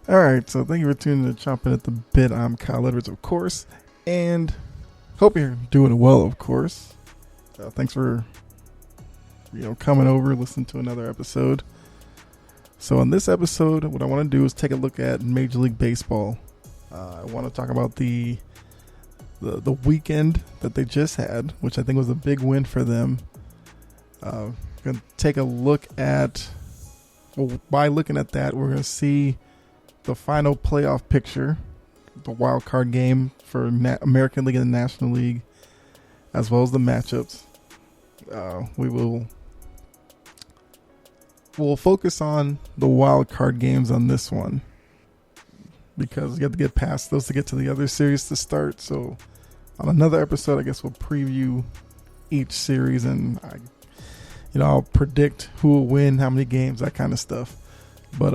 All right, so thank you for tuning to Chomping at the Bit. I'm Kyle Edwards, of course, and hope you're doing well, of course. Thanks for coming over, listening to another episode. So in this episode, what I want to do is take a look at Major League Baseball. I want to talk about the weekend that they just had, which I think was a big win for them. Going to take a look at, by looking at that, we're going to see the final playoff picture, the wild card game for American League and the National League, as well as the matchups. We'll focus on the wild card games on this one because you have to get past those to get to the other series to start. So on another episode, I guess we'll preview each series and I'll predict who will win, how many games, that kind of stuff. But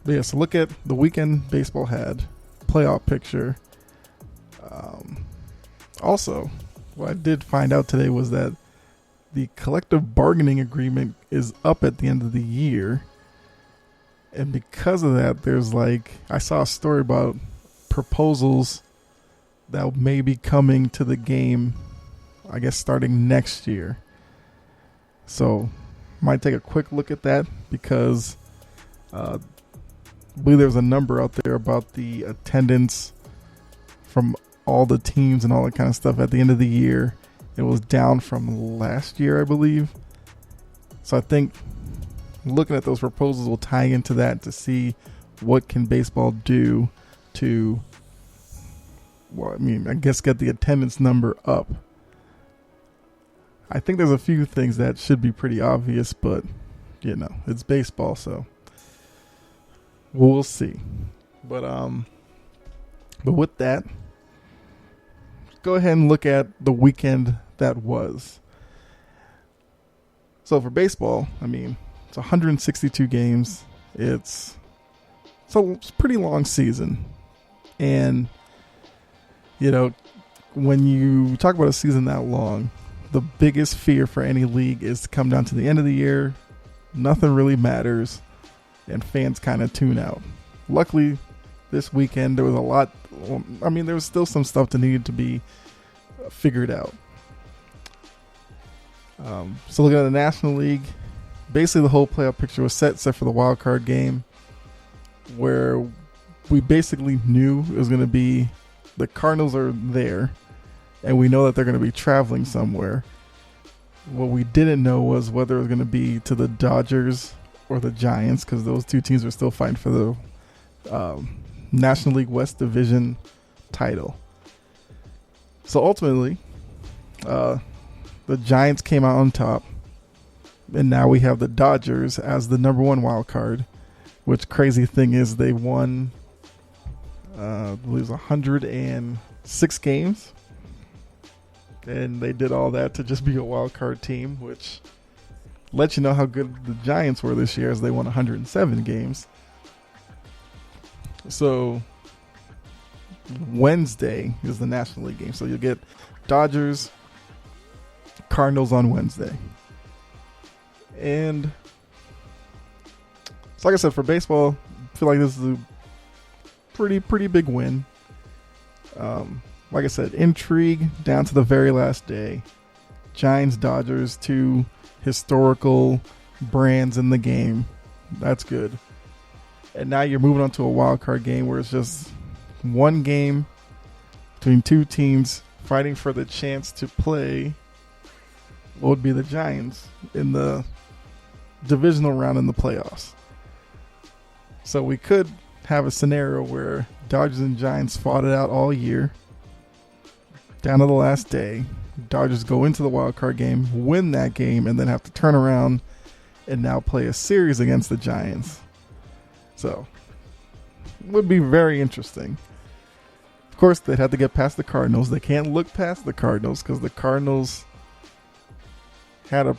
yeah, so look at the weekend baseball had, playoff picture. Also, what I did find out today was that the collective bargaining agreement is up at the end of the year. And because of that, there's I saw a story about proposals that may be coming to the game, I guess, starting next year. So, might take a quick look at that because I believe there's a number out there about the attendance from all the teams and all that kind of stuff at the end of the year. It was down from last year, I believe. So I think looking at those proposals will tie into that to see what can baseball do to, I guess get the attendance number up. I think there's a few things that should be pretty obvious, but it's baseball, so we'll see. But with that, go ahead and look at the weekend that was. So for baseball, it's 162 games. It's a pretty long season. And, when you talk about a season that long, the biggest fear for any league is to come down to the end of the year. Nothing really matters. And fans kind of tune out. Luckily, this weekend there was a lot. There was still some stuff that needed to be figured out. So looking at the National League, basically the whole playoff picture was set except for the wild card game, where we basically knew it was going to be the Cardinals are there, and we know that they're going to be traveling somewhere. What we didn't know was whether it was going to be to the Dodgers or the Giants, because those two teams are still fighting for the National League West Division title. So ultimately, the Giants came out on top, and now we have the Dodgers as the number one wild card, which crazy thing is they won, I believe it was 106 games, and they did all that to just be a wild card team, which lets you know how good the Giants were this year as they won 107 games. So Wednesday is the National League game. So you'll get Dodgers, Cardinals on Wednesday. And so like I said, for baseball, I feel like this is a pretty big win. Like I said, intrigue down to the very last day. Giants, Dodgers, two historical brands in the game. That's good. And now you're moving on to a wild card game where it's just one game between two teams fighting for the chance to play what would be the Giants in the divisional round in the playoffs. So we could have a scenario where Dodgers and Giants fought it out all year. Down to the last day, Dodgers go into the wild card game, win that game, and then have to turn around and now play a series against the Giants. So, it would be very interesting. Of course, they'd have to get past the Cardinals. They can't look past the Cardinals because the Cardinals had a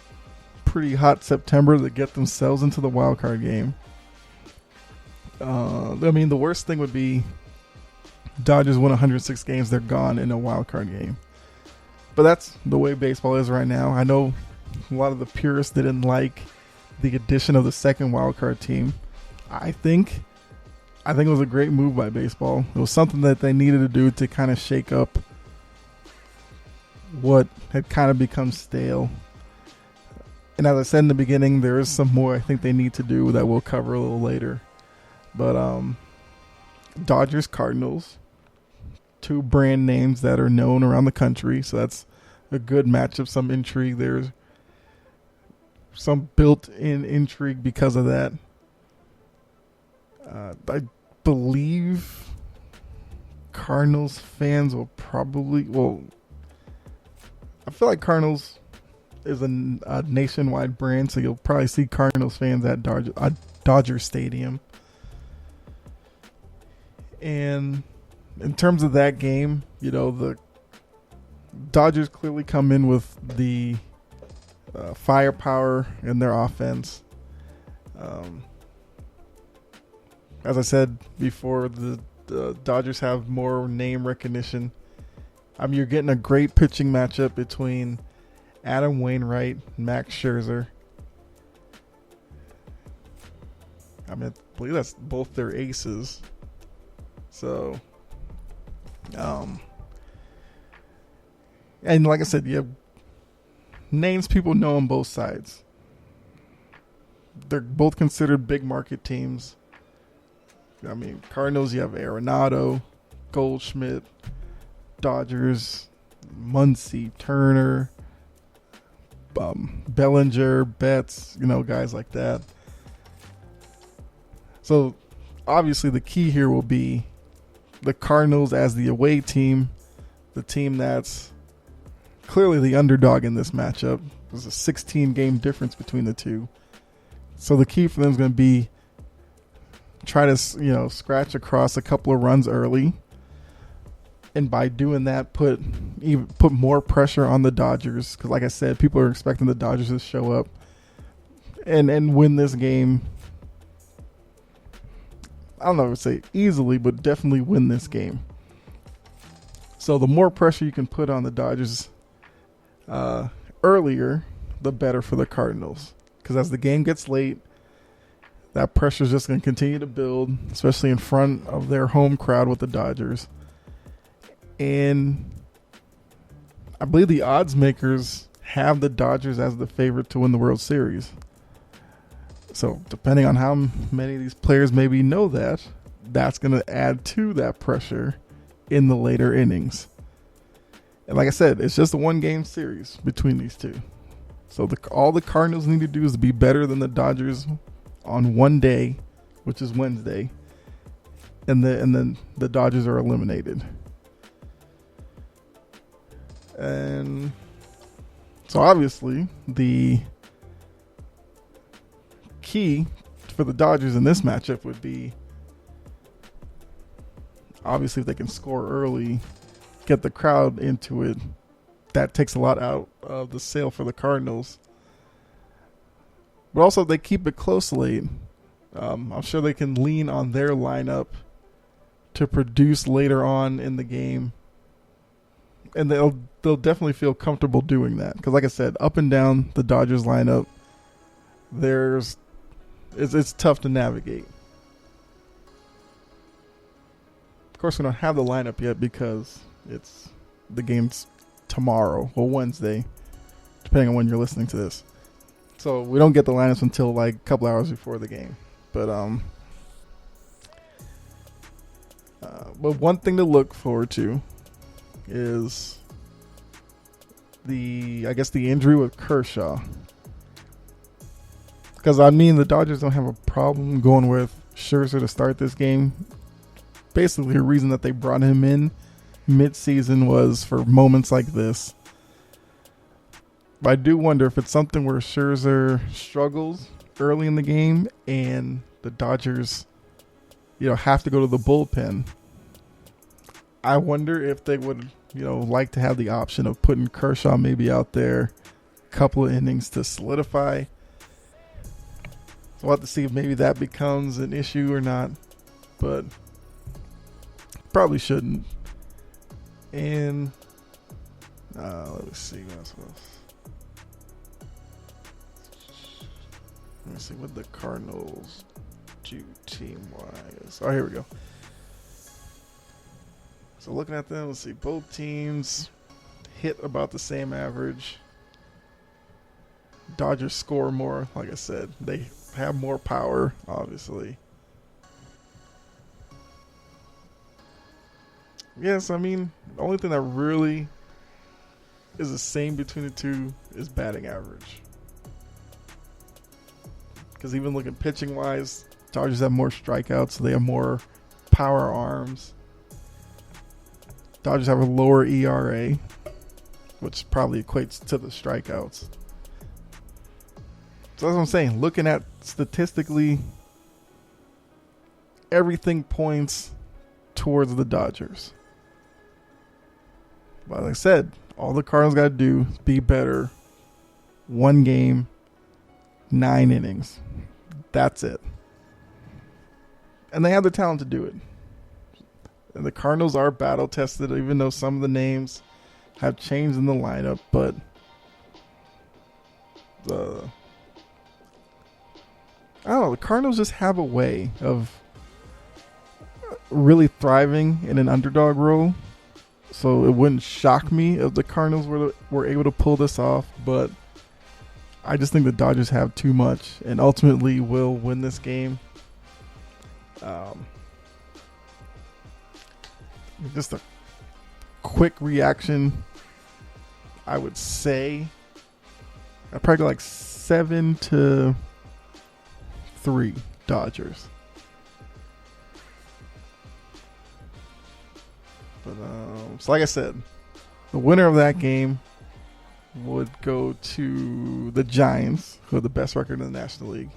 pretty hot September to get themselves into the wild card game. The worst thing would be Dodgers win 106 games, they're gone in a wild card game. But that's the way baseball is right now. I know a lot of the purists didn't like the addition of the second wild card team. I think I think it was a great move by baseball. It was something that they needed to do to kind of shake up what had kind of become stale. And as I said in the beginning, there is some more I think they need to do that we'll cover a little later. But Dodgers Cardinals, two brand names that are known around the country, so that's a good matchup. Some intrigue. There's some built-in intrigue because of that. I believe Cardinals fans will probably... Well, I feel like Cardinals is a nationwide brand, so you'll probably see Cardinals fans at Dodger Stadium. And in terms of that game, the Dodgers clearly come in with the firepower in their offense. As I said before, the Dodgers have more name recognition. You're getting a great pitching matchup between Adam Wainwright and Max Scherzer. I believe that's both their aces. So, and like I said, you have names people know on both sides. They're both considered big market teams. Cardinals, you have Arenado, Goldschmidt. Dodgers, Muncy, Turner, Bellinger, Betts, guys like that. So, obviously, the key here will be the Cardinals as the away team, the team that's clearly the underdog in this matchup. There's a 16-game difference between the two. So, the key for them is going to be try to, scratch across a couple of runs early. And by doing that, put more pressure on the Dodgers. Because like I said, people are expecting the Dodgers to show up and win this game. I don't know if I would say easily, but definitely win this game. So the more pressure you can put on the Dodgers earlier, the better for the Cardinals. Because as the game gets late, that pressure is just going to continue to build, especially in front of their home crowd with the Dodgers. And I believe the odds makers have the Dodgers as the favorite to win the World Series. So depending on how many of these players maybe know that, that's going to add to that pressure in the later innings. And like I said, it's just a one-game series between these two. So all the Cardinals need to do is be better than the Dodgers on one day, which is Wednesday. And then the Dodgers are eliminated. And so obviously the key for the Dodgers in this matchup would be obviously if they can score early, get the crowd into it. That takes a lot out of the sale for the Cardinals. But also if they keep it close late, I'm sure they can lean on their lineup to produce later on in the game. And they'll definitely feel comfortable doing that. Because like I said, up and down the Dodgers lineup, it's tough to navigate. Of course, we don't have the lineup yet because the game's tomorrow or Wednesday, depending on when you're listening to this. So we don't get the lineups until like a couple hours before the game. But one thing to look forward to is the injury with Kershaw. Because the Dodgers don't have a problem going with Scherzer to start this game. Basically, the reason that they brought him in mid-season was for moments like this. But I do wonder if it's something where Scherzer struggles early in the game and the Dodgers, have to go to the bullpen. I wonder if they would, like to have the option of putting Kershaw maybe out there a couple of innings to solidify. So we'll have to see if maybe that becomes an issue or not. But probably shouldn't. And let me see what else. Let me see what the Cardinals do team-wise? Oh, here we go. So looking at them, let's see. Both teams hit about the same average. Dodgers score more, like I said. They have more power, obviously. Yes, I mean, the only thing that really is the same between the two is batting average. Because even looking pitching-wise, Dodgers have more strikeouts, so they have more power arms. Dodgers have a lower ERA, which probably equates to the strikeouts. So that's what I'm saying. Looking at statistically, everything points towards the Dodgers. But like I said, all the Cardinals got to do is be better. 1 game, 9 innings. That's it. And they have the talent to do it. And the Cardinals are battle tested, even though some of the names have changed in the lineup. But the Cardinals just have a way of really thriving in an underdog role. So it wouldn't shock me if the Cardinals were able to pull this off. But I just think the Dodgers have too much and ultimately will win this game. Just a quick reaction, I would say I'd probably go like 7-3 Dodgers. But so like I said, the winner of that game would go to the Giants, who are the best record in the National League.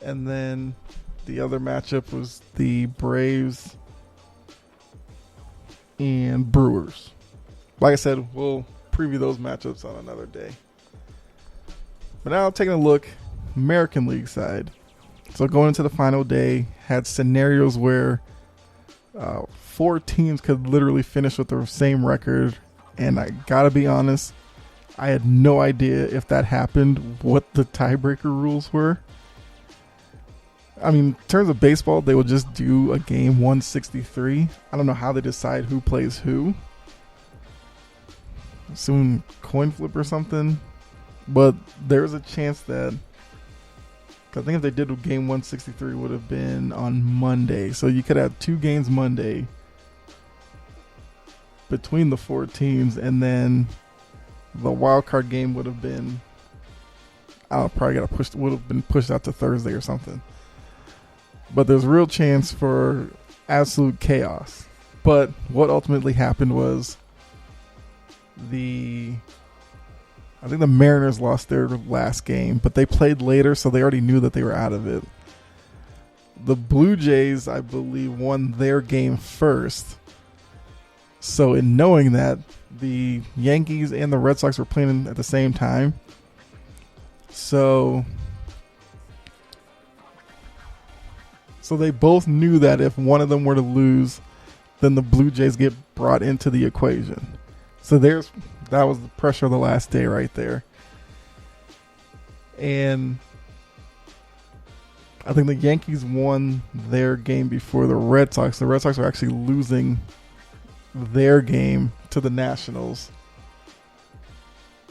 And then the other matchup was the Braves and Brewers. Like I said, we'll preview those matchups on another day. But now taking a look, American League side. So going into the final day, had scenarios where 4 teams could literally finish with the same record. And I gotta be honest, I had no idea if that happened, what the tiebreaker rules were. I mean, in terms of baseball, they will just do a game 163. I don't know how they decide who plays who. Soon coin flip or something. But there's a chance that, I think if they did game 163, it would have been on Monday. So you could have 2 games Monday between the 4 teams, and then the wild card game would have been, would have been pushed out to Thursday or something. But there's a real chance for absolute chaos. But what ultimately happened was I think the Mariners lost their last game, but they played later, so they already knew that they were out of it. The Blue Jays, I believe, won their game first. So in knowing that, the Yankees and the Red Sox were playing at the same time. So they both knew that if one of them were to lose, then the Blue Jays get brought into the equation. So that was the pressure of the last day right there. And I think the Yankees won their game before the Red Sox. The Red Sox were actually losing their game to the Nationals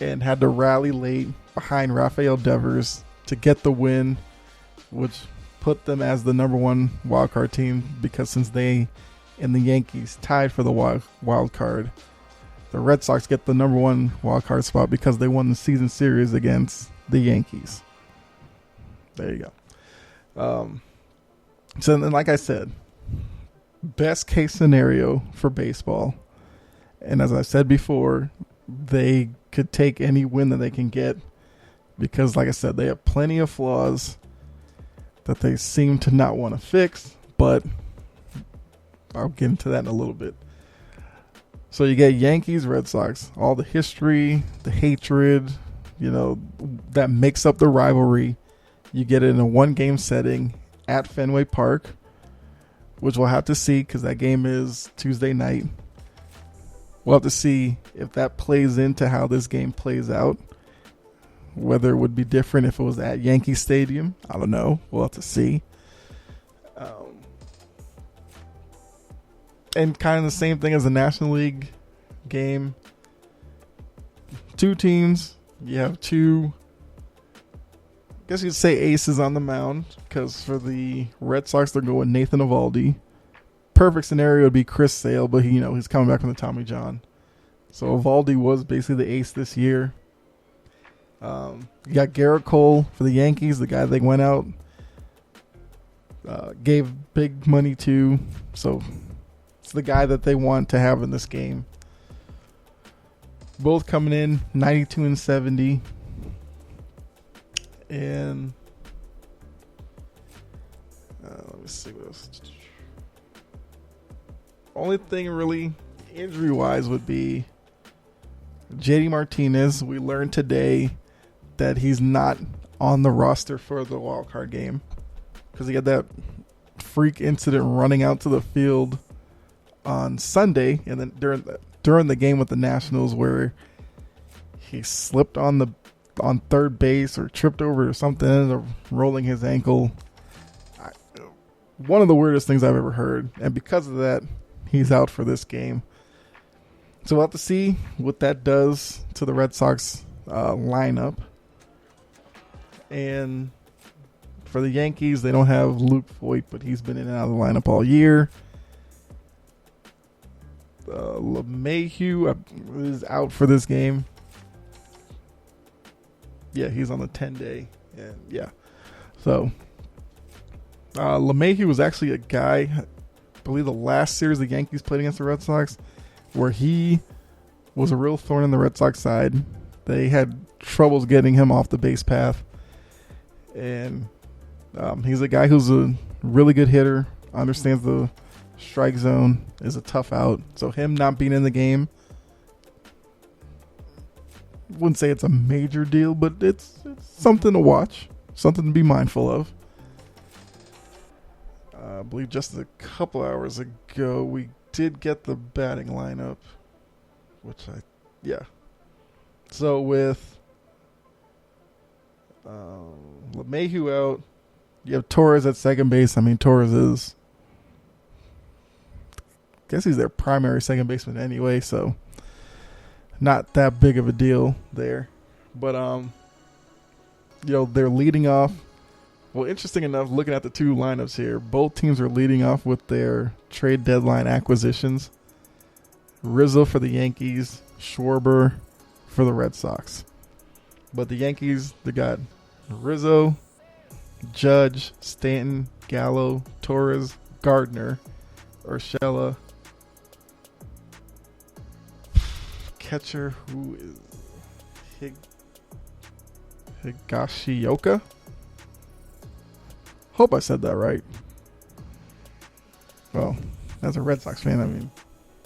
and had to rally late behind Rafael Devers to get the win, which put them as the number 1 wildcard team, because since they and the Yankees tied for the wild card, the Red Sox get the number 1 wild card spot because they won the season series against the Yankees. There you go. So then, like I said, best case scenario for baseball, and as I said before, they could take any win that they can get, because like I said, they have plenty of flaws that they seem to not want to fix, but I'll get into that in a little bit. So you get Yankees, Red Sox, all the history, the hatred, that makes up the rivalry. You get it in a 1-game setting at Fenway Park, which we'll have to see because that game is Tuesday night. We'll have to see if that plays into how this game plays out. Whether it would be different if it was at Yankee Stadium, I don't know. We'll have to see. And kind of the same thing as the National League game. Two teams. You have two, I guess you'd say, aces on the mound. Because for the Red Sox, they're going Nathan Eovaldi. Perfect scenario would be Chris Sale, but he's coming back from the Tommy John. So Eovaldi was basically the ace this year. You got Garrett Cole for the Yankees, the guy they went out, gave big money to. So it's the guy that they want to have in this game. Both coming in 92 and 70. And let me see what else. Only thing really injury-wise would be JD Martinez. We learned today that he's not on the roster for the wild card game because he had that freak incident running out to the field on Sunday, and then during the game with the Nationals where he slipped on third base or tripped over or something, ended up rolling his ankle. One of the weirdest things I've ever heard, and because of that, he's out for this game. So we'll have to see what that does to the Red Sox lineup. And for the Yankees, they don't have Luke Voit, but he's been in and out of the lineup all year. LeMahieu is out for this game. Yeah, he's on the 10-day. And yeah. So LeMahieu was actually a guy, I believe the last series the Yankees played against the Red Sox, where he was a real thorn in the Red Sox side. They had troubles getting him off the base path. And he's a guy who's a really good hitter, understands the strike zone, is a tough out. So him not being in the game, wouldn't say it's a major deal, but it's something to watch, something to be mindful of. I believe just a couple hours ago, we did get the batting lineup, So with LeMahieu out, you have Torres at second base. I mean, Torres is, I guess he's their primary second baseman anyway, so not that big of a deal there. But they're leading off. Well, interesting enough, looking at the two lineups here, both teams are leading off with their trade deadline acquisitions. Rizzo for the Yankees, Schwarber for the Red Sox. But the Yankees, they got Rizzo, Judge, Stanton, Gallo, Torres, Gardner, Urshela. Catcher, who is Higashioka? Hope I said that right. Well, as a Red Sox fan, I mean,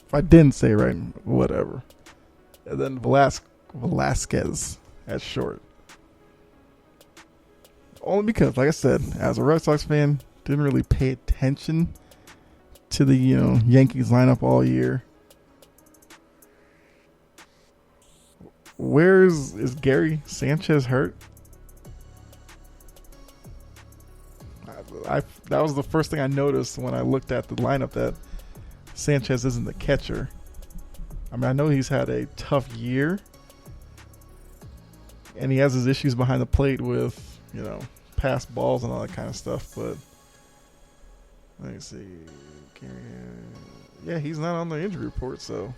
if I didn't say it right, whatever. And then Velasquez at short. Only because, like I said, as a Red Sox fan, didn't really pay attention to the Yankees lineup all year. Is Gary Sanchez hurt? That was the first thing I noticed when I looked at the lineup, that Sanchez isn't the catcher. I mean, I know he's had a tough year, and he has his issues behind the plate with, pass balls and all that kind of stuff, but let me see. Yeah, he's not on the injury report, so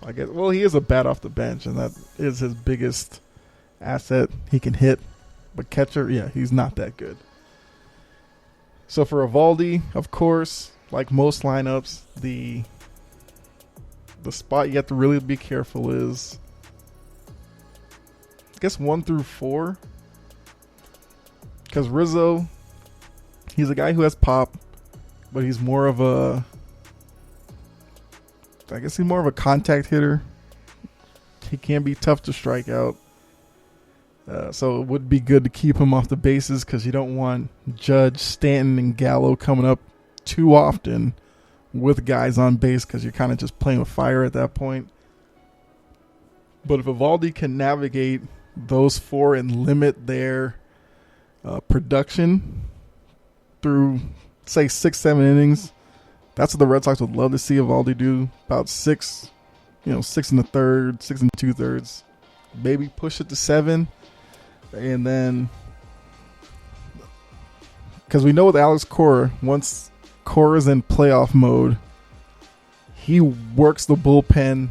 I guess, well, he is a bat off the bench, and that is his biggest asset. He can hit, but catcher, yeah, he's not that good. So for Eovaldi, of course, like most lineups, the spot you have to really be careful is, I guess, 1 through 4. Because Rizzo, he's a guy who has pop, but he's more of a contact hitter. He can be tough to strike out. So it would be good to keep him off the bases because you don't want Judge, Stanton, and Gallo coming up too often with guys on base because you're kind of just playing with fire at that point. But if Eovaldi can navigate those four and limit their production, through, say, 6-7 innings. That's what the Red Sox would love to see Eovaldi do. About 6, 6 1/3, 6 2/3. Maybe push it to 7. And then, because we know with Alex Cora, once Cora's in playoff mode, he works the bullpen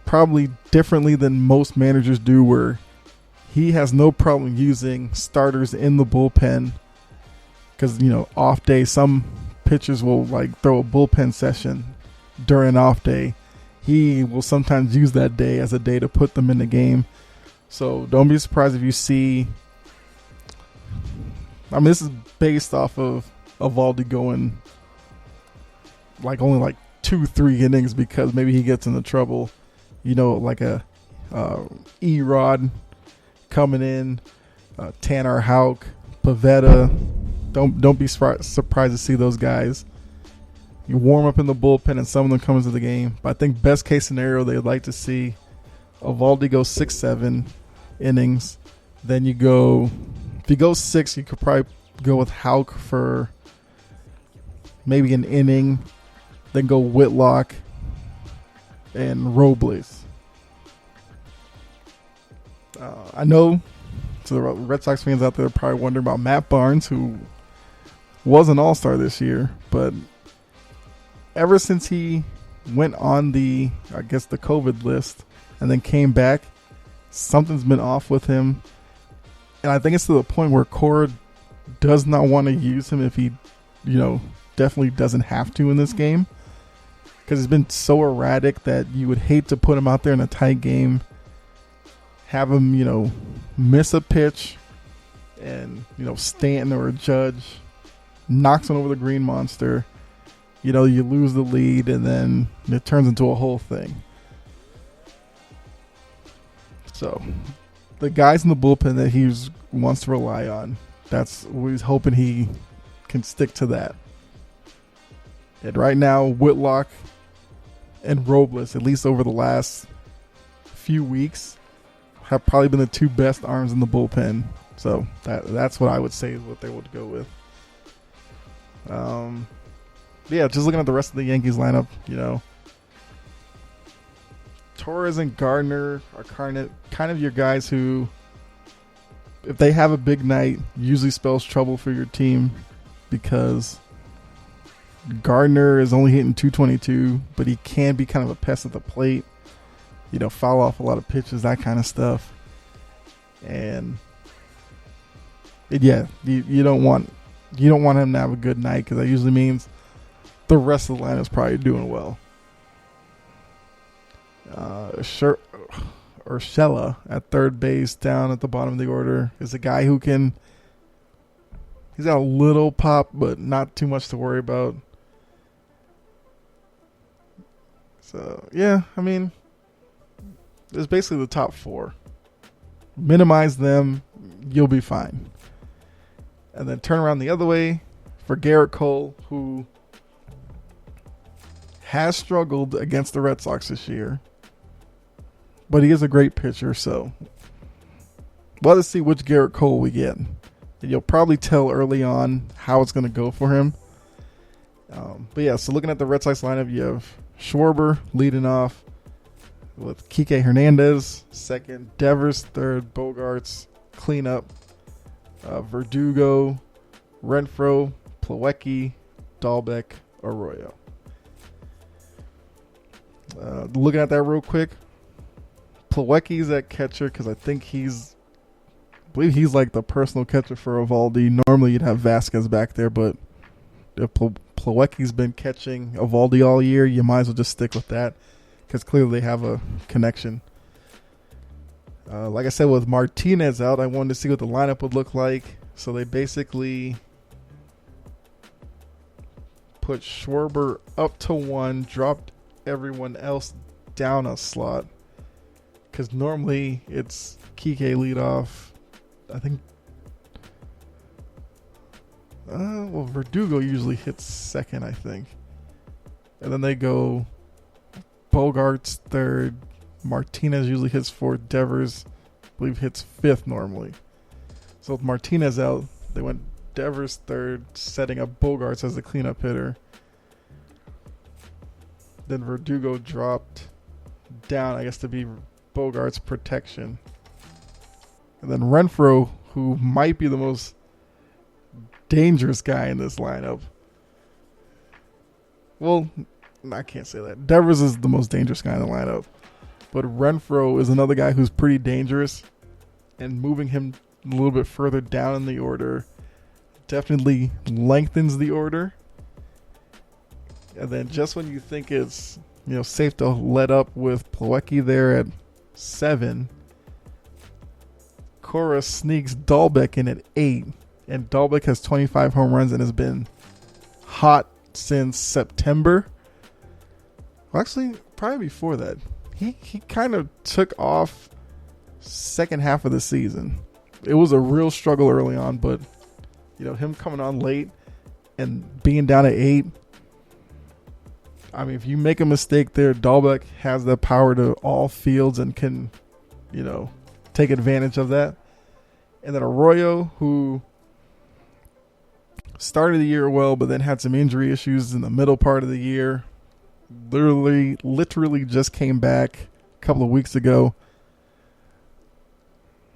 probably differently than most managers do, where he has no problem using starters in the bullpen. Because, off day, some pitchers will like throw a bullpen session during an off day. He will sometimes use that day as a day to put them in the game. So don't be surprised if you see. I mean, this is based off of Eovaldi going only 2-3 innings, because maybe he gets into trouble. Like a Erod coming in, Tanner Houck, Pavetta. Don't be surprised to see those guys. You warm up in the bullpen and some of them come into the game. But I think best case scenario, they'd like to see Eovaldi go 6-7 innings. Then if you go 6, you could probably go with Houck for maybe an inning. Then go Whitlock and Robles. I know, to the Red Sox fans out there, probably wondering about Matt Barnes, who was an all-star this year, but ever since he went on the COVID list and then came back, something's been off with him. And I think it's to the point where Cora does not want to use him if he, definitely doesn't have to in this game. Because he's been so erratic that you would hate to put him out there in a tight game, have him, miss a pitch, and, Stanton or a Judge knocks one over the green monster. You lose the lead, and then it turns into a whole thing. So, the guys in the bullpen that he wants to rely on, that's what he's hoping he can stick to that. And right now, Whitlock and Robles, at least over the last few weeks, have probably been the two best arms in the bullpen. So that's what I would say is what they would go with. Yeah, just looking at the rest of the Yankees lineup, Torres and Gardner are kind of your guys who, if they have a big night, usually spells trouble for your team, because Gardner is only hitting 222, but he can be kind of a pest at the plate. Foul off a lot of pitches, that kind of stuff. And yeah, you don't want him to have a good night, because that usually means the rest of the line is probably doing well. Urshela at third base, down at the bottom of the order, is a guy who he's got a little pop, but not too much to worry about. So, yeah, I mean, it's basically the top 4. Minimize them, you'll be fine. And then turn around the other way for Garrett Cole, who has struggled against the Red Sox this year, but he is a great pitcher, so let us see which Garrett Cole we get. And you'll probably tell early on how it's going to go for him. But yeah, so looking at the Red Sox lineup, you have Schwarber leading off with Kike Hernandez second, Devers third, Bogarts cleanup, Verdugo, Renfroe, Plawecki, Dahlbeck, Arroyo. Looking at that real quick, Plawecki's at catcher, because I believe he's like the personal catcher for Eovaldi. Normally you'd have Vasquez back there, but if Plawecki's been catching Eovaldi all year, you might as well just stick with that, because clearly they have a connection. Like I said, with Martinez out, I wanted to see what the lineup would look like. So they basically put Schwarber up to 1, dropped everyone else down a slot, because normally it's Kike leadoff. I think Verdugo usually hits second, I think, and then they go Bogarts third, Martinez usually hits fourth, Devers I believe hits fifth normally. So with Martinez out, they went Devers third, setting up Bogarts as the cleanup hitter. Then Verdugo dropped down, I guess, to be Bogarts' protection. And then Renfroe, who might be the most dangerous guy in this lineup. Well, I can't say that. Devers is the most dangerous guy in the lineup. But Renfroe is another guy who's pretty dangerous. And moving him a little bit further down in the order definitely lengthens the order. And then just when you think it's safe to let up with Plawecki there at 7, Cora sneaks Dahlbeck in at 8. And Dahlbeck has 25 home runs and has been hot since September. Well, actually, probably before that. He kind of took off second half of the season. It was a real struggle early on, but him coming on late and being down at 8. I mean, if you make a mistake there, Dahlbeck has the power to all fields and can, take advantage of that. And then Arroyo, who started the year well, but then had some injury issues in the middle part of the year. Literally just came back a couple of weeks ago.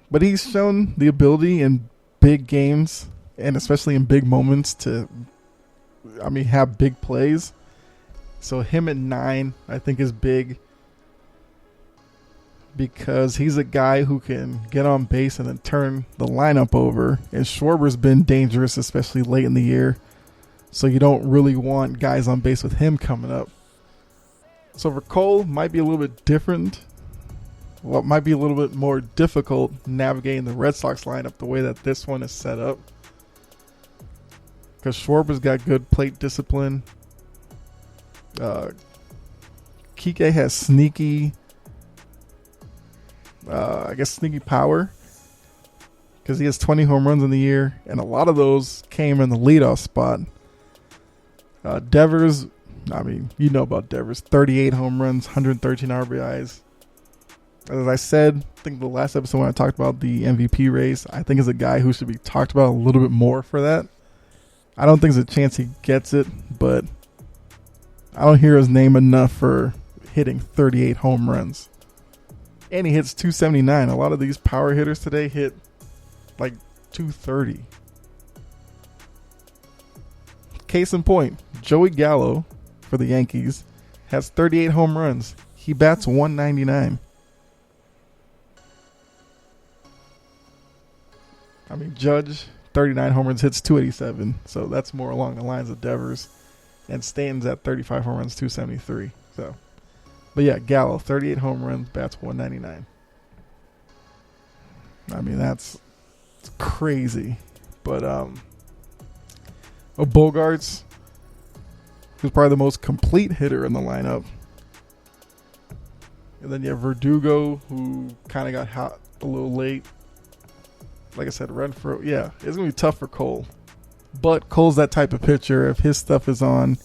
But he's shown the ability in big games and especially in big moments to, have big plays. So him at 9, I think, is big because he's a guy who can get on base and then turn the lineup over. And Schwarber's been dangerous, especially late in the year. So you don't really want guys on base with him coming up. So for Cole, might be a little bit different. Well, it might be a little bit more difficult navigating the Red Sox lineup the way that this one is set up. Because Schwarber's got good plate discipline. Kike has sneaky power because he has 20 home runs in the year, and a lot of those came in the leadoff spot. Devers, about Devers, 38 home runs, 113 RBIs. As I said, I think the last episode when I talked about the MVP race, I think is a guy who should be talked about a little bit more for that. I don't think there's a chance he gets it, but I don't hear his name enough for hitting 38 home runs. And he hits 279. A lot of these power hitters today hit like 230. Case in point, Joey Gallo for the Yankees has 38 home runs. He bats 199. Judge, 39 home runs, hits 287. So that's more along the lines of Devers. And Stanton's at 35 home runs, 273. So, but yeah, Gallo, 38 home runs, bats 199. That's crazy. But Bogarts, who's probably the most complete hitter in the lineup. And then you have Verdugo, who kind of got hot a little late. Like I said, Renfroe. Yeah, it's going to be tough for Cole. But Cole's that type of pitcher. If his stuff is on,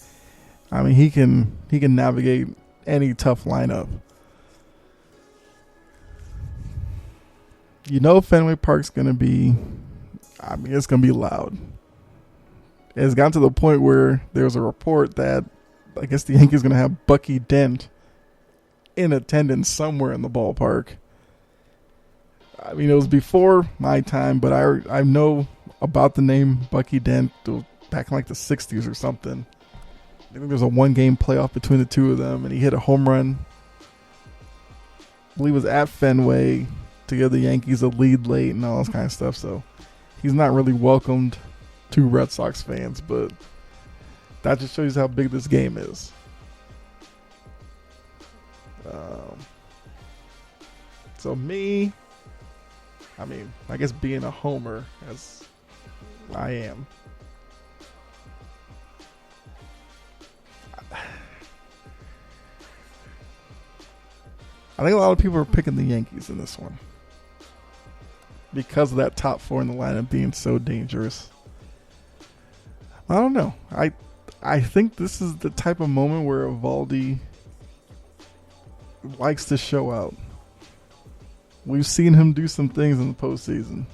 he can navigate any tough lineup. Fenway Park's going to be, it's going to be loud. It's gotten to the point where there's a report that I guess the Yankees going to have Bucky Dent in attendance somewhere in the ballpark. It was before my time, but I know about the name Bucky Dent back in like the 60s or something. I think there's a 1-game playoff between the two of them, and he hit a home run. I believe it was at Fenway to give the Yankees a lead late and all this kind of stuff. So he's not really welcomed to Red Sox fans, but that just shows you how big this game is. So me, I guess being a homer, as I am, I think a lot of people are picking the Yankees in this one because of that top 4 in the lineup being so dangerous. I don't know. I think this is the type of moment where Eovaldi likes to show out. We've seen him do some things in the postseason.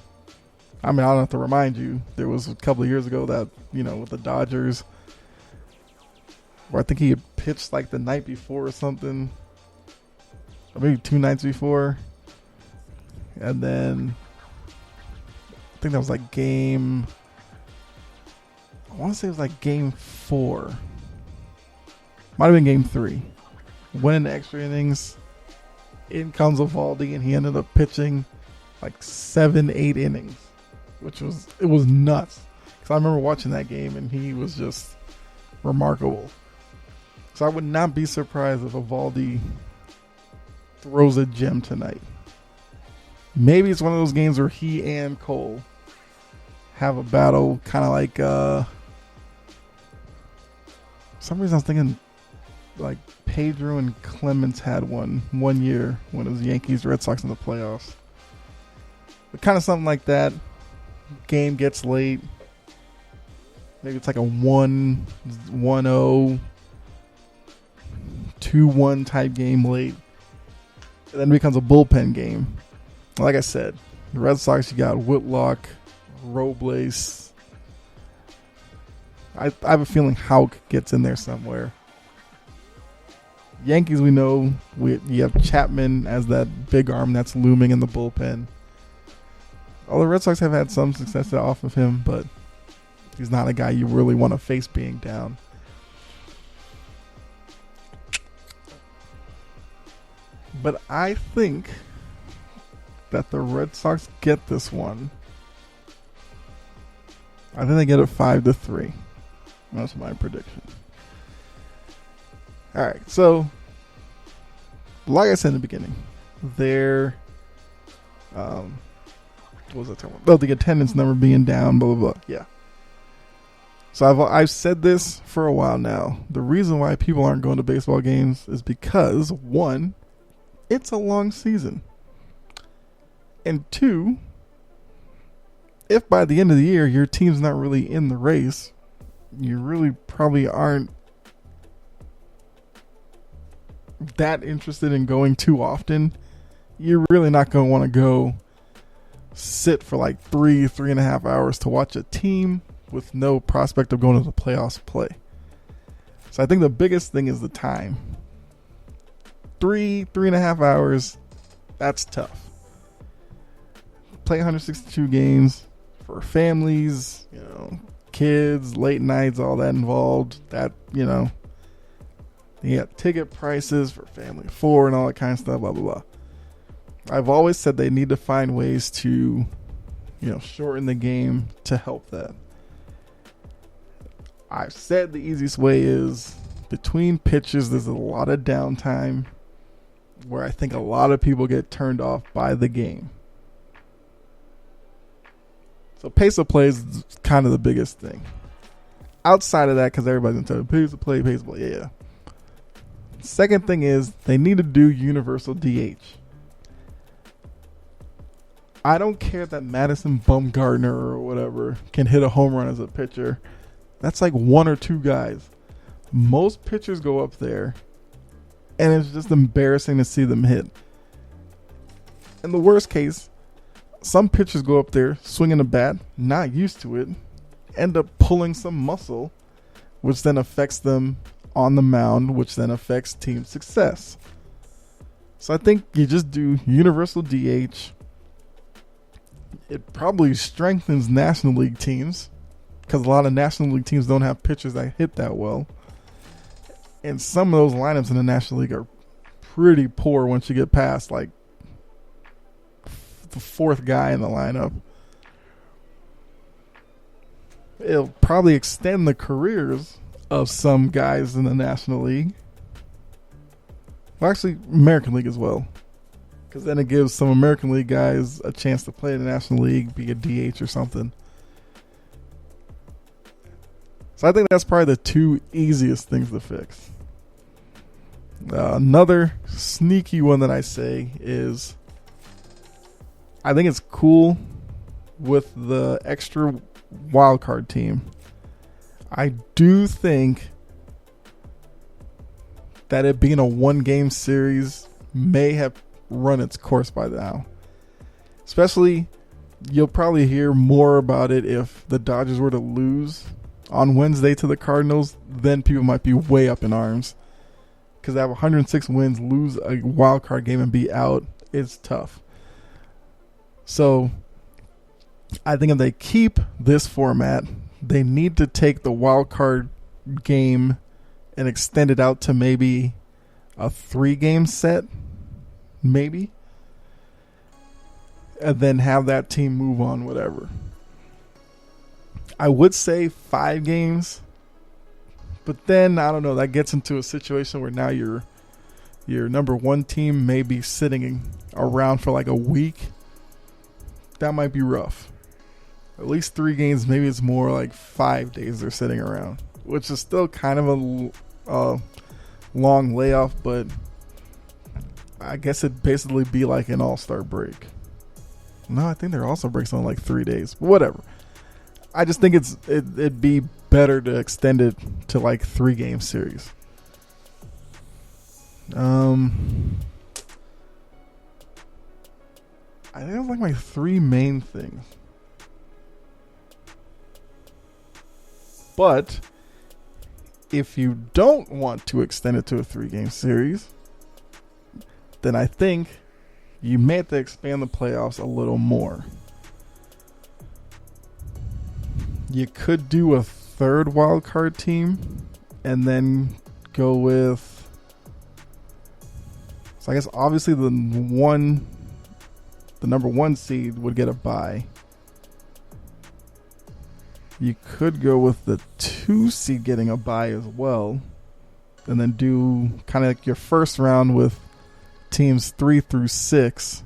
I mean, I don't have to remind you. There was a couple of years ago that, with the Dodgers, where I think he had pitched like the night before or something, or maybe 2 nights before. And then I think that was like I want to say it was like game 4. Might have been game 3. Went into extra innings. In comes Eovaldi, and he ended up pitching like 7-8 innings, which was nuts. Because I remember watching that game, and he was just remarkable. So I would not be surprised if Eovaldi throws a gem tonight. Maybe it's one of those games where he and Cole have a battle, kind of like for some reason I was thinking like Pedro and Clemens had one year when it was Yankees Red Sox in the playoffs. But kind of something like that. Game gets late. Maybe it's like a 1-0, 2-1 type game late. And then it becomes a bullpen game. Like I said, the Red Sox, you got Whitlock, Robles. I have a feeling Houck gets in there somewhere. Yankees, we know you have Chapman as that big arm that's looming in the bullpen. All the Red Sox have had some success off of him, but he's not a guy you really want to face being down. But I think that the Red Sox get this one. I think they get it 5-3. That's my prediction. All right, so like I said in the beginning, their what was that term? Oh, the attendance number being down, blah blah blah. Yeah. So I've said this for a while now. The reason why people aren't going to baseball games is because 1, it's a long season. And 2, if by the end of the year your team's not really in the race, you really probably aren't that interested in going too often. You're really not going to want to go sit for like 3.5 hours to watch a team with no prospect of going to the playoffs play. So I think the biggest thing is the time. 3.5 hours, that's tough. Play 162 games for families, kids, late nights, all that involved. That, you got ticket prices for family of 4 and all that kind of stuff, blah, blah, blah. I've always said they need to find ways to, shorten the game to help that. I've said the easiest way is between pitches, there's a lot of downtime where I think a lot of people get turned off by the game. So pace of play is kind of the biggest thing. Outside of that, because everybody's going to tell you, pace of play, yeah. Second thing is they need to do universal DH. I don't care that Madison Bumgarner or whatever can hit a home run as a pitcher. That's like 1 or 2 guys. Most pitchers go up there, and it's just embarrassing to see them hit. In the worst case, some pitchers go up there, swinging a bat, not used to it, end up pulling some muscle, which then affects them on the mound, which then affects team success. So I think you just do universal DH. It probably strengthens National League teams because a lot of National League teams don't have pitchers that hit that well. And some of those lineups in the National League are pretty poor once you get past like the 4th guy in the lineup. It'll probably extend the careers of some guys in the National League. Well, actually, American League as well. Because then it gives some American League guys a chance to play in the National League, be a DH or something. So I think that's probably the 2 easiest things to fix. Another sneaky one that I say is I think it's cool with the extra wild card team. I do think that it being a 1-game series may have run its course by now. Especially You'll probably hear more about it if the Dodgers were to lose on Wednesday to the Cardinals. Then people might be way up in arms because they have 106 wins, lose a wild card game and be out. It's tough. So I think if they keep this format, they need to take the wild card game and extend it out to maybe a 3-game set, maybe, and then have that team move on, whatever. I would say 5 games, but then I don't know. That gets into a situation where now your number 1 team may be sitting around for like a week. That might be rough. At least 3 games. Maybe it's more like 5 days they're sitting around, which is still kind of a long layoff, but I guess it'd basically be like an all-star break. No, I think their all-star break's on like 3 days. But whatever. I just think it'd be better to extend it to like 3-game series. I think that's like my 3 main things. But if you don't want to extend it to a 3-game series, then I think you may have to expand the playoffs a little more. You could do a 3rd wild card team and then go with, so I guess obviously the number 1 seed would get a bye. You could go with the 2 seed getting a bye as well, and then do kind of like your first round with teams 3 through 6.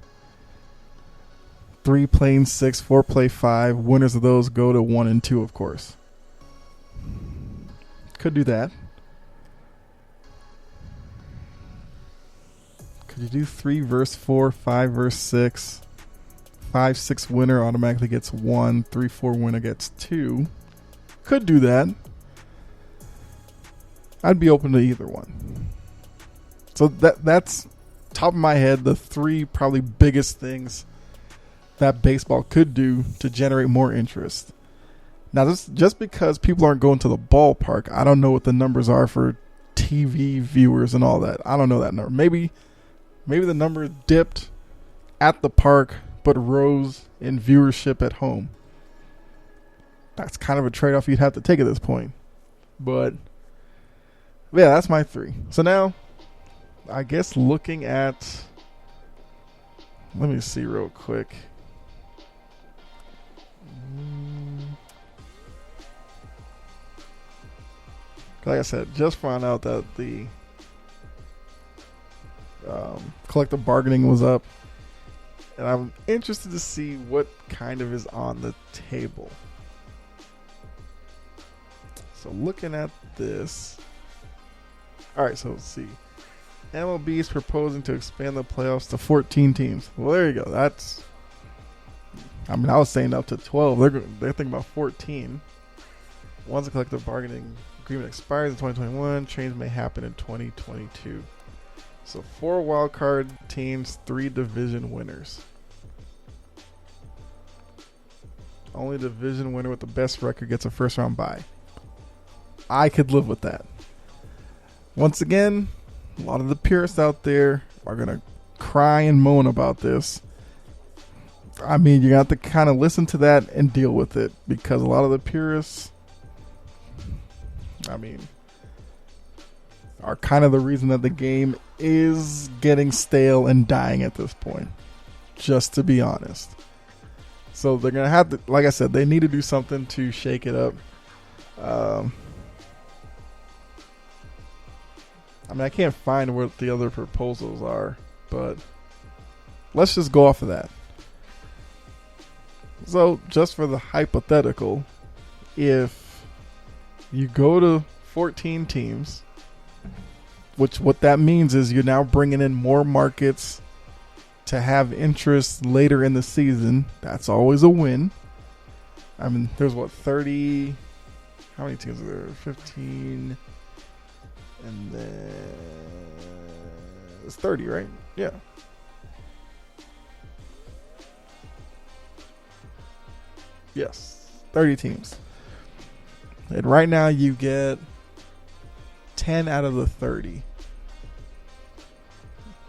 3 playing 6, 4 play 5. Winners of those go to 1 and 2, of course. Could do that. Could you do 3 versus 4, 5 versus 6? 5-6 winner automatically gets 1. 3-4 winner gets 2. Could do that. I'd be open to either one. So that's top of my head the 3 probably biggest things that baseball could do to generate more interest. Now, this just because people aren't going to the ballpark, I don't know what the numbers are for TV viewers and all that. I don't know that number. Maybe the number dipped at the park but rose in viewership at home. That's kind of a trade-off you'd have to take at this point. But yeah, that's my 3. So now, I guess looking at, let me see real quick. Like I said, just found out that the collective bargaining was up. And I'm interested to see what kind of is on the table. So looking at this. Alright, so let's see. MLB is proposing to expand the playoffs to 14 teams. Well, there you go. That's, I was saying up to 12. They're thinking about 14. Once the collective bargaining agreement expires in 2021, change may happen in 2022. So 4 wild card teams, 3 division winners. Only division winner with the best record gets a first round bye. I could live with that. Once again, a lot of the purists out there are going to cry and moan about this. I mean, you have to kind of listen to that and deal with it, because a lot of the purists, are kind of the reason that the game is getting stale and dying at this point, just to be honest. So they're going to have to, like I said, they need to do something to shake it up. I can't find what the other proposals are, but let's just go off of that. So just for the hypothetical, if you go to 14 teams, which what that means is you're now bringing in more markets to have interest later in the season. That's always a win. There's 30, how many teams are there? 15, and then it's 30, right? Yeah. Yes, 30 teams. And right now you get 10 out of the 30.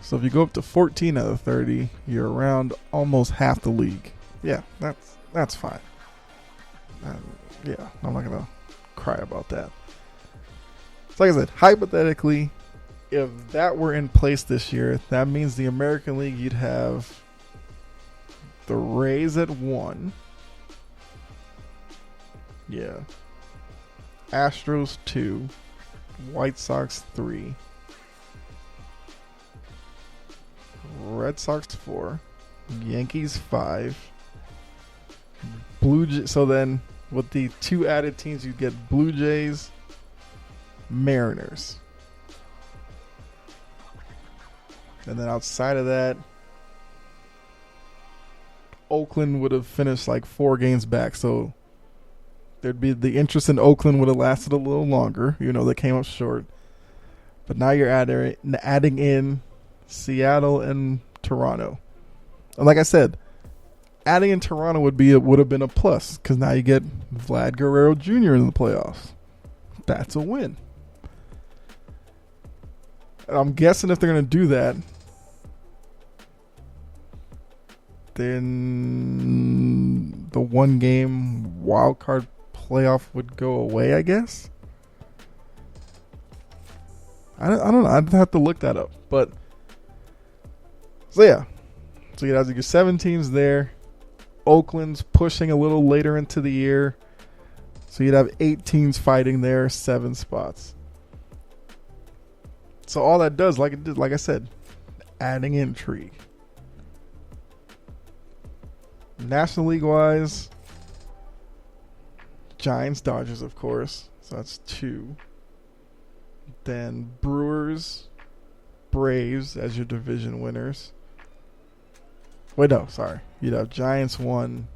So if you go up to 14 out of 30, you're around almost half the league. Yeah, that's fine. Yeah, I'm not going to cry about that. So like I said, hypothetically, if that were in place this year, that means the American League, you'd have the Rays at 1. Yeah. Astros 2. White Sox 3. Red Sox 4. Yankees 5. So then with the 2 added teams, you get Blue Jays, Mariners. And then outside of that, Oakland would have finished like 4 games back. So there'd be the interest in Oakland would have lasted a little longer. You know, they came up short. But now you're adding in Seattle and Toronto. And like I said, adding in Toronto would have been a plus because now you get Vlad Guerrero Jr. in the playoffs. That's a win. And I'm guessing if they're going to do that, then the 1-game wild card playoff would go away, I guess. I don't know. I'd have to look that up. But so yeah. So you have your 7 teams there. Oakland's pushing a little later into the year. So you'd have 8 teams fighting there, 7 spots. So all that does, like I said, adding intrigue. National League wise, Giants, Dodgers, of course. So that's 2. Then Brewers, Braves as your division winners. Wait, no, sorry. You'd have Giants 1,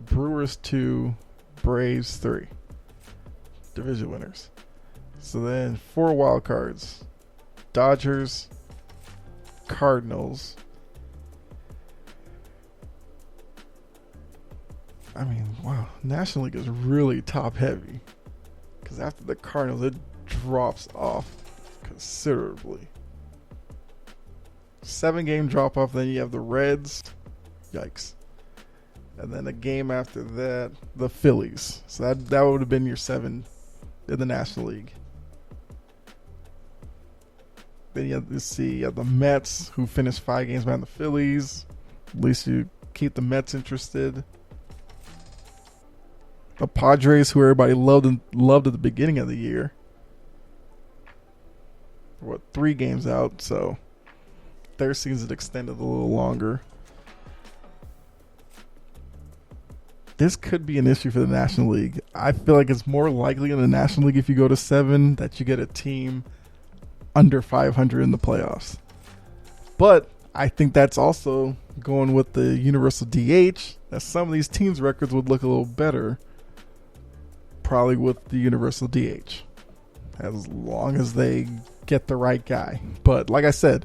Brewers 2, Braves 3. Division winners. So then 4 wild cards. Dodgers, Cardinals. I mean, wow. National League is really top heavy. Because after the Cardinals, it drops off considerably. 7-game drop off. Then you have the Reds. Yikes. And then a game after that, the Phillies. So that would have been your 7 in the National League. Then you have the Mets, who finished 5 games behind the Phillies. At least you keep the Mets interested. The Padres, who everybody loved at the beginning of the year. 3 games out, so their season extended a little longer. This could be an issue for the National League. I feel like it's more likely in the National League if you go to 7 that you get a team under 500 in the playoffs. But I think that's also going with the universal DH, that some of these teams' records would look a little better probably with the universal DH, as long as they get the right guy. But like I said,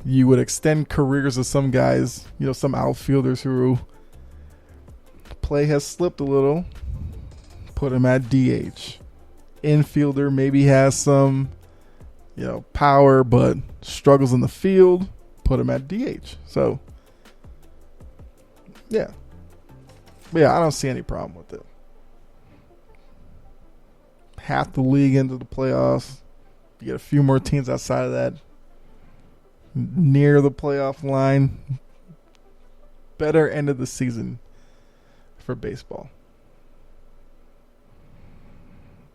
you would extend careers of some guys, some outfielders who play has slipped a little, put him at DH. Infielder maybe has some power but struggles in the field, put him at DH. So yeah, I don't see any problem with it. Half the league into the playoffs, you get a few more teams outside of that near the playoff line. Better end of the season for baseball.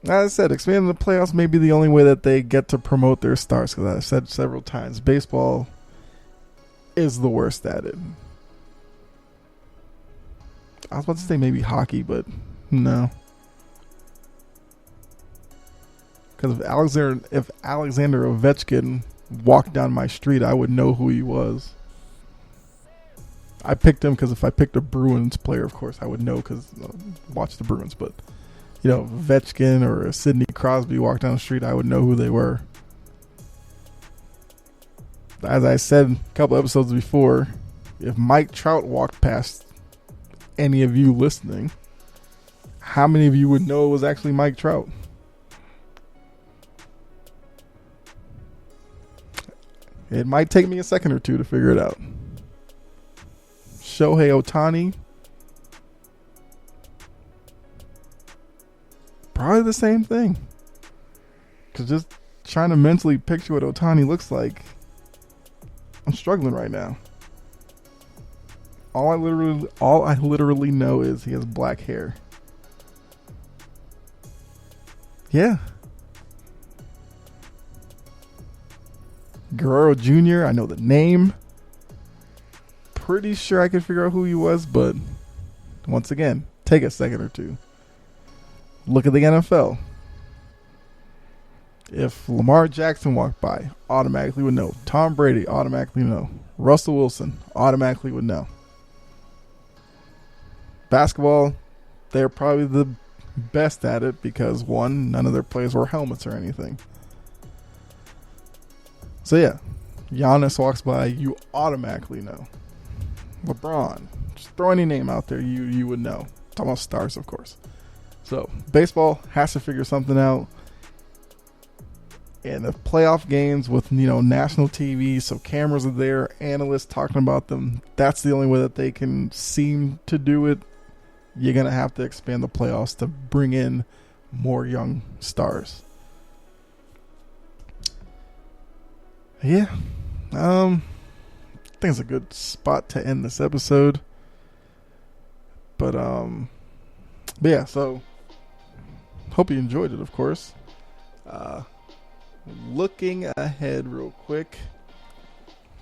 As I said, expanding the playoffs may be the only way that they get to promote their stars, because I've said several times, baseball is the worst at it. I was about to say maybe hockey, but no. Because if Alexander Ovechkin walked down my street, I would know who he was. I picked him because if I picked a Bruins player, of course, I would know because watch the Bruins. But Ovechkin or Sidney Crosby walked down the street, I would know who they were. As I said a couple episodes before, if Mike Trout walked past any of you listening, how many of you would know it was actually Mike Trout? It might take me a second or two to figure it out. Shohei Ohtani, probably the same thing. Because just trying to mentally picture what Ohtani looks like, I'm struggling right now. All I literally know is he has black hair. Yeah. Guerrero Jr., I know the name. Pretty sure I could figure out who he was, but once again, take a second or two. Look at the NFL. If Lamar Jackson walked by, automatically would know. Tom Brady, automatically know. Russell Wilson, automatically would know. Basketball, they're probably the best at it because, one, none of their players wore helmets or anything. So yeah, Giannis walks by, you automatically know. LeBron, just throw any name out there, you would know. Talking about stars, of course. So baseball has to figure something out. And the playoff games with, national TV, so cameras are there, analysts talking about them. That's the only way that they can seem to do it. You're going to have to expand the playoffs to bring in more young stars. Yeah. I think it's a good spot to end this episode. But yeah, so hope you enjoyed it, of course. Looking ahead real quick.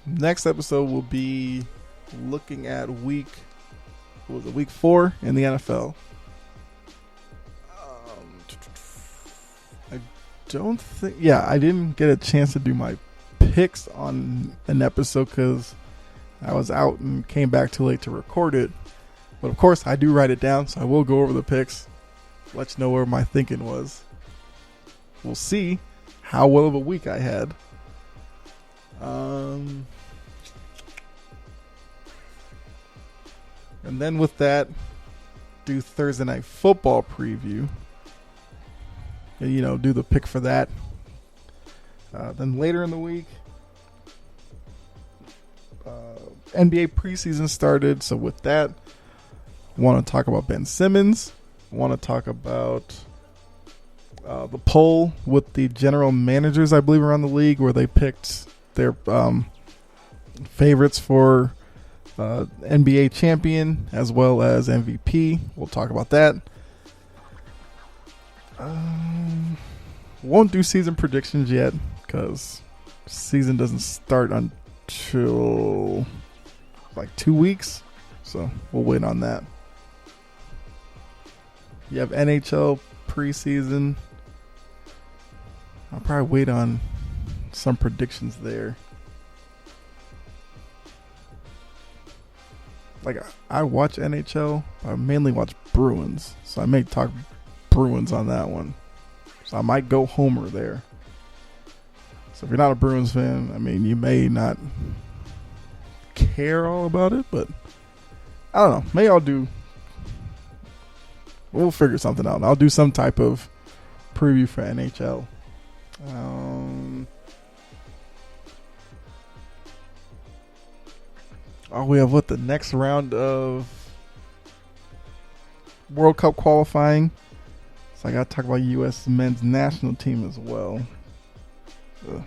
Next episode will be looking at week 4 in the NFL. I didn't get a chance to do my picks on an episode because I was out and came back too late to record it. But of course, I do write it down, so I will go over the picks, let you know where my thinking was. We'll see how well of a week I had. And then with that, do Thursday Night Football preview. And, do the pick for that. Then later in the week, NBA preseason started. So with that, want to talk about Ben Simmons. Want to talk about the poll with the general managers, I believe, around the league, where they picked their favorites for NBA champion as well as MVP. We'll talk about that. Won't do season predictions yet because season doesn't start until like 2 weeks. So we'll wait on that. You have NHL preseason. I'll probably wait on some predictions there. Like, I watch NHL, but I mainly watch Bruins. So I may talk Bruins on that one. So I might go homer there. So if you're not a Bruins fan, I mean, you may not care all about it, but I don't know. Maybe I'll do... We'll figure something out. I'll do some type of preview for NHL. We have the next round of World Cup qualifying. So I got to talk about U.S. men's national team as well. So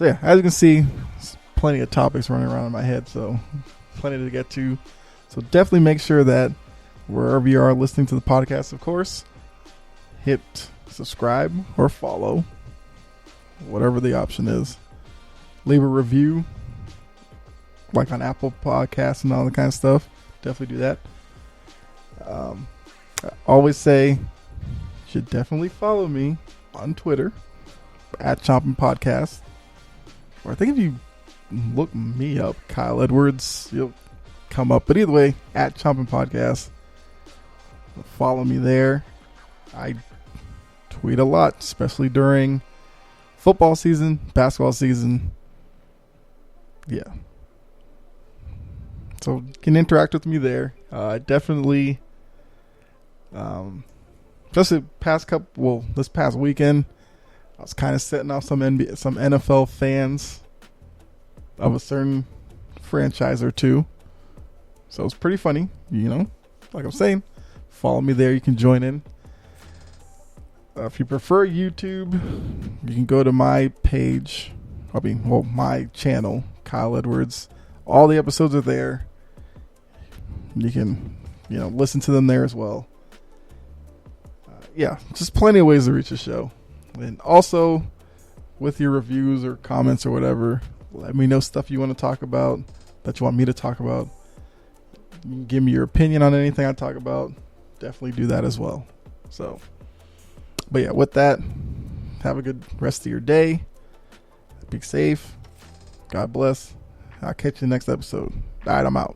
yeah, as you can see, there's plenty of topics running around in my head, so plenty to get to. So definitely make sure that wherever you are listening to the podcast, of course, hit subscribe or follow, whatever the option is. Leave a review, like on Apple Podcasts and all that kind of stuff. Definitely do that. I always say you should definitely follow me on Twitter at Chompin' Podcast. Or I think if you look me up, Kyle Edwards, you'll come up. But either way, at Chompin' Podcast. Follow me there. I tweet a lot, especially during football season, basketball season. Yeah. So you can interact with me there. Definitely, just this past weekend, I was kind of setting off some NFL fans of a certain franchise or two. So it's pretty funny, like I'm saying, follow me there. You can join in. If you prefer YouTube, you can go to my page. My channel, Kyle Edwards. All the episodes are there. You can, listen to them there as well. Just plenty of ways to reach the show. And also, with your reviews or comments or whatever, let me know stuff you want to talk about, that you want me to talk about. You can give me your opinion on anything I talk about. Definitely do that as well. So, but with that, have a good rest of your day. Be safe. God bless. I'll catch you next episode. All right, I'm out.